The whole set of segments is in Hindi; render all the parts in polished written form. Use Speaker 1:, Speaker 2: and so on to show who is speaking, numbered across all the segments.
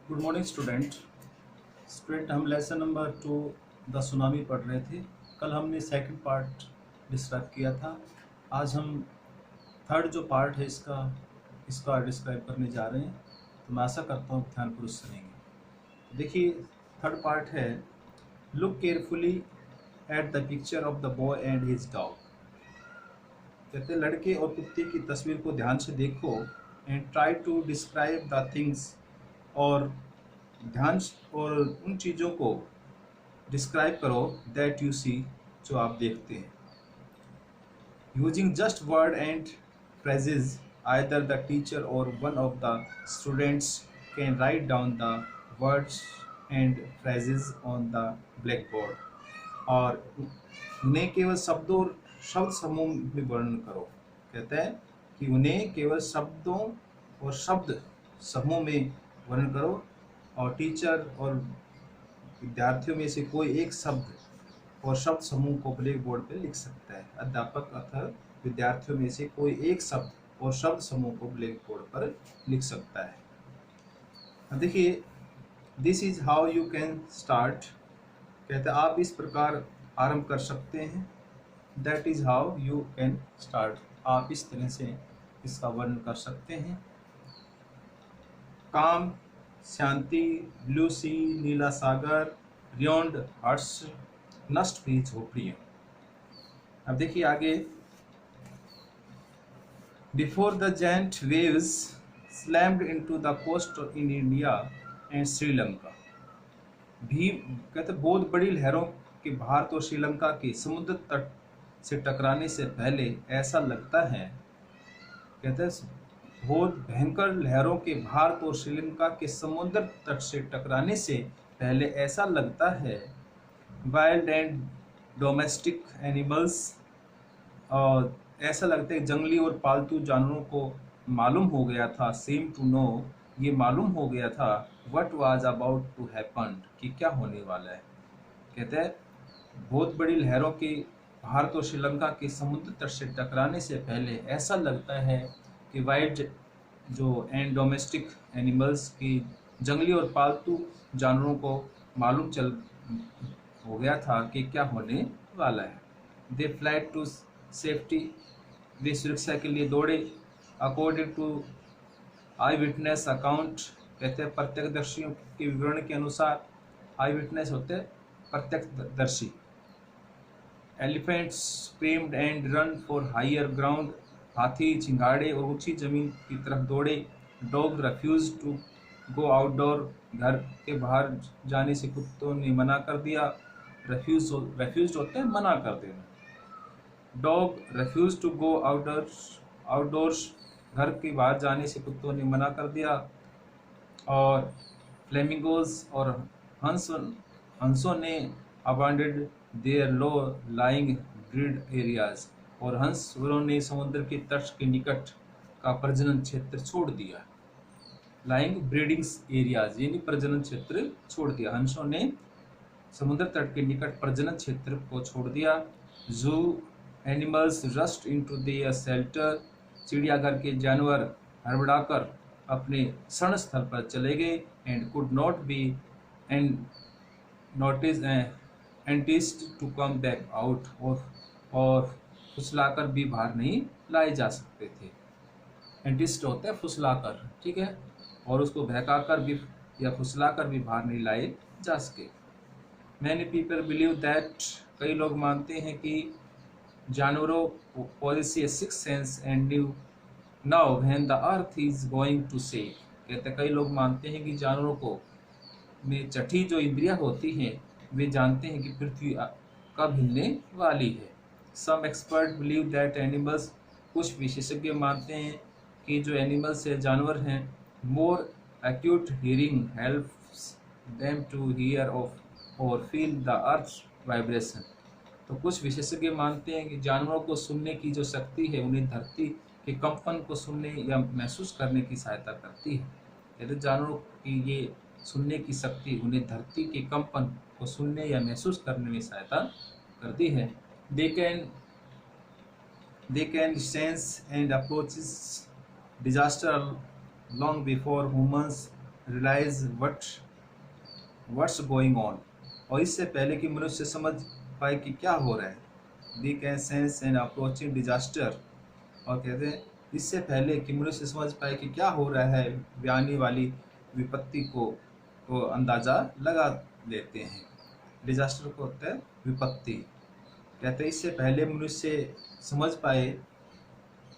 Speaker 1: गुड मॉर्निंग स्टूडेंट हम लेसन नंबर 2 द सुनामी पढ़ रहे थे। कल हमने सेकंड पार्ट डिस्क्राइब किया था। आज हम थर्ड जो पार्ट है इसका डिस्क्राइब करने जा रहे हैं। तो मैं आशा करता हूँ ध्यानपूर्वक सुनेंगे। देखिए, थर्ड पार्ट है, look carefully at the picture of the boy and his dog. कहते हैं लड़के और कुत्ते की तस्वीर को ध्यान से देखो and try to describe the things, और ध्यान और उन चीज़ों को डिस्क्राइब करो दैट यू सी, जो आप देखते हैं। Using just word and phrases, either the teacher or one of the students can write down the words and phrases on the black board. और उन्हें केवल शब्दों और शब्द समूह में वर्णन करो। कहते हैं कि उन्हें केवल शब्दों और शब्द समूह में वर्णन करो, और टीचर और विद्यार्थियों में से कोई एक शब्द और शब्द समूह को ब्लैक बोर्ड पर लिख सकता है। अध्यापक अथवा विद्यार्थियों में से कोई एक शब्द और शब्द समूह को ब्लैक बोर्ड पर लिख सकता है। अब देखिए, this is how you can start. कहते हैं आप इस प्रकार आरंभ कर सकते हैं। That is how you can start, आप इस तरह से इसका वर्णन कर सकते हैं। काम, शांति, ब्लू सी, नीला सागर, रियोंड हर्ष, नष्ट हुई झोपड़ियाँ। अब देखिए आगे, before the giant waves slammed into the coast in India and Sri Lanka. भी कहते बहुत बड़ी लहरों के भारत और श्रीलंका के समुद्र तट से टकराने से पहले ऐसा लगता है, कहते हैं बहुत भयंकर लहरों के भारत और श्रीलंका के समुद्र तट से टकराने से पहले ऐसा लगता है, वाइल्ड एंड डोमेस्टिक एनिमल्स, और ऐसा लगता है जंगली और पालतू जानवरों को मालूम हो गया था, सेम टू नो, ये मालूम हो गया था, what was about to happen, कि क्या होने वाला है। कहते हैं बहुत बड़ी लहरों के भारत और श्रीलंका के समुद्र तट से टकराने से पहले ऐसा लगता है कि वाइल्ड जो एंड डोमेस्टिक एनिमल्स की जंगली और पालतू जानवरों को मालूम चल हो गया था कि क्या होने वाला है। दे फ्लाइट टू सेफ्टी, वे सुरक्षा के लिए दौड़े। According to eye witness account, कहते हैं प्रत्यक्षदर्शियों के विवरण के अनुसार, आई विटनेस होते हैं प्रत्यक्षदर्शी। Elephants screamed and run for higher ground, हाथी चिंगाड़े और ऊंची जमीन की तरफ दौड़े। Dog refuse to go outdoor, घर के बाहर जाने से कुत्तों ने मना कर दिया। रिफ्यूज होते हैं मना कर देना। Dog refuse to go outdoors, घर के बाहर जाने से कुत्तों ने मना कर दिया। और फ्लेमिंगोज और हंसों ने abandoned their low lying breed areas, और हंसों ने समुद्र के तट के निकट का प्रजनन क्षेत्र छोड़ दिया। लाइंग ब्रीडिंग्स एरियाज यानी प्रजनन क्षेत्र छोड़ दिया। हंसों ने समुद्र तट के निकट प्रजनन क्षेत्र को छोड़ दिया। जू animals rust into their shelter, चिड़ियाघर के जानवर हड़बड़ाकर अपने शरण स्थल पर चले गए। And could not be and notice enticed to come back out, और फुसलाकर भी बाहर नहीं लाए जा सकते थे। एंटिस्ट होते हैं फुसलाकर, ठीक है, और उसको बहकाकर भी या फुसलाकर भी बाहर नहीं लाए जा सके। मैनी पीपल बिलीव दैट, कई लोग मानते हैं कि जानवरों को policy a six sense and knew now when the earth is going to shake. कहते कई लोग मानते हैं कि जानवरों को में छठी जो इंद्रियां होती हैं, वे जानते हैं कि पृथ्वी कब हिलने वाली है। Some expert believe that animals, कुछ विशेषज्ञ मानते हैं कि जो एनिमल्स है जानवर हैं, more acute hearing helps them to hear of or feel the earth vibration. तो कुछ विशेषज्ञ मानते हैं कि जानवरों को सुनने की जो शक्ति है उन्हें धरती के कंपन को सुनने या महसूस करने की सहायता करती है। यदि जानवरों की ये सुनने की शक्ति उन्हें धरती के कंपन को सुनने या महसूस करने में सहायता करती है। They can sense and approaches disaster long before humans, realize what's going on, और इससे पहले कि मनुष्य समझ पाए कि क्या हो रहा है, we can sense an approaching disaster, और कहते हैं इससे पहले कि मनुष्य समझ पाए कि क्या हो रहा है, वे आने वाली विपत्ति को अंदाजा लगा लेते हैं। डिजास्टर को होता है विपत्ति। कहते हैं इससे पहले मनुष्य समझ पाए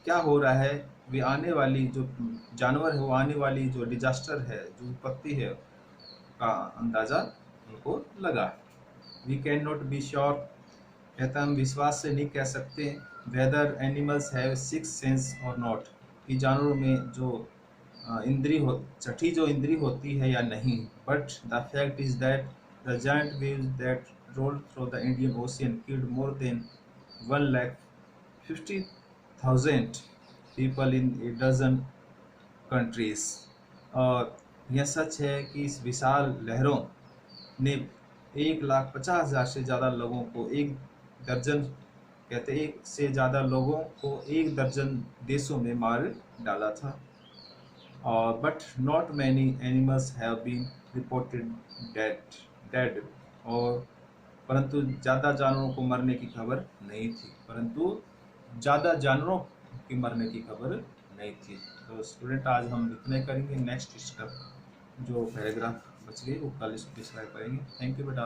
Speaker 1: क्या हो रहा है, वे आने वाली जो जानवर है, वो आने वाली जो डिजास्टर है, जो विपत्ति है, का अंदाजा उनको लगा। We can not be sure, कहता हम विश्वास से नहीं कह सकते, whether animals have six sense और नॉट, कि जानवरों में जो छठी जो इंद्री होती है या नहीं, but the fact is that the giant waves that rolled through the Indian Ocean killed more than 1,50,000 people in a dozen countries. और यह सच है कि इस विशाल लहरों ने 1,50,000 से ज़्यादा लोगों को एक दर्जन, कहते एक से ज़्यादा लोगों को एक दर्जन देशों में मार डाला था। और but not many animals have been reported dead, और परंतु ज़्यादा जानवरों को मरने की खबर नहीं थी, ज़्यादा जानवरों के मरने की खबर नहीं थी। तो स्टूडेंट आज हम इतने करेंगे, नेक्स्ट स्टेप जो पैराग्राफ बच गई वो कल डिस्क्राइब करेंगे। थैंक यू बेटा।